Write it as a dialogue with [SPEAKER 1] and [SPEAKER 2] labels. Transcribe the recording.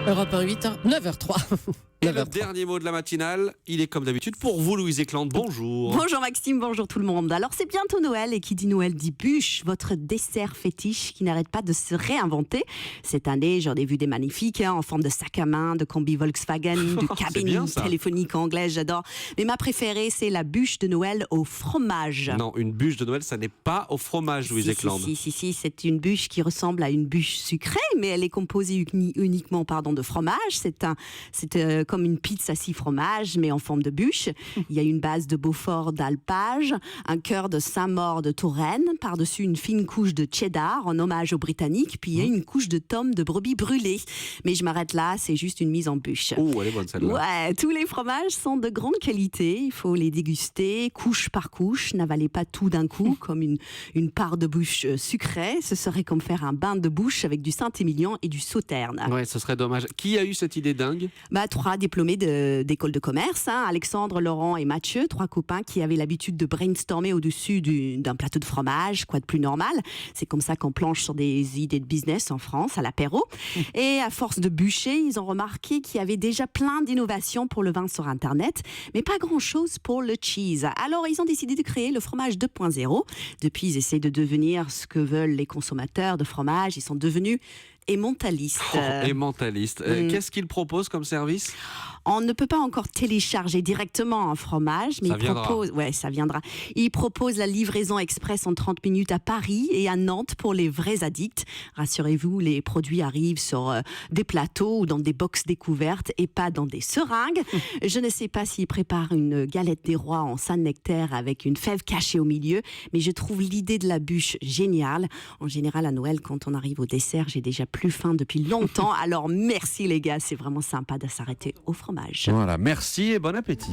[SPEAKER 1] Europe 1, 8h, 9h03.
[SPEAKER 2] Et le dernier mot de la matinale, il est comme d'habitude pour vous, Louise Éclante. Bonjour.
[SPEAKER 3] Bonjour Maxime, bonjour tout le monde. Alors c'est bientôt Noël et qui dit Noël dit bûche, votre dessert fétiche qui n'arrête pas de se réinventer. Cette année, j'en ai vu des magnifiques, en forme de sac à main, de combi Volkswagen, de cabine
[SPEAKER 2] bien, ça.
[SPEAKER 3] téléphonique anglaise, j'adore. Mais ma préférée, c'est la bûche de Noël au fromage.
[SPEAKER 2] Non, une bûche de Noël, ça n'est pas au fromage, Louise Éclante.
[SPEAKER 3] Si, c'est une bûche qui ressemble à une bûche sucrée, mais elle est composée uniquement de fromage. C'est comme une pizza 6 fromages, mais en forme de bûche. Il y a une base de Beaufort d'alpage, un cœur de Saint-Maur de Touraine, par-dessus une fine couche de cheddar en hommage aux Britanniques, puis il y a une couche de tome de brebis brûlée. Mais je m'arrête là, c'est juste une mise en bûche.
[SPEAKER 2] Oh, elle est bonne celle-là.
[SPEAKER 3] Ouais, tous les fromages sont de grande qualité, il faut les déguster couche par couche, n'avalez pas tout d'un coup comme une part de bûche sucrée, ce serait comme faire un bain de bouche avec du Saint-Émilion et du Sauterne.
[SPEAKER 2] Ouais, ce serait dommage. Qui a eu cette idée dingue ?
[SPEAKER 3] 3 diplômés d'école de commerce, Alexandre, Laurent et Mathieu, 3 copains qui avaient l'habitude de brainstormer au-dessus d'un plateau de fromage, quoi de plus normal. C'est comme ça qu'on planche sur des idées de business en France, à l'apéro. Et à force de bûcher, ils ont remarqué qu'il y avait déjà plein d'innovations pour le vin sur Internet, mais pas grand-chose pour le cheese. Alors, ils ont décidé de créer le fromage 2.0. Depuis, ils essaient de devenir ce que veulent les consommateurs de fromage. Ils sont devenus émentalistes.
[SPEAKER 2] Émentaliste. Qu'est-ce qu'il propose comme service ?
[SPEAKER 3] On ne peut pas encore télécharger directement un fromage, mais ça viendra. Il propose la livraison express en 30 minutes à Paris et à Nantes pour les vrais addicts. Rassurez-vous, les produits arrivent sur des plateaux ou dans des box découvertes et pas dans des seringues. Je ne sais pas s'il prépare une galette des rois en Saint-Nectaire avec une fève cachée au milieu, mais je trouve l'idée de la bûche géniale. En général, à Noël, quand on arrive au dessert, j'ai déjà plus faim depuis longtemps. Alors merci les gars, c'est vraiment sympa de s'arrêter au fromage.
[SPEAKER 2] Voilà, merci et bon appétit.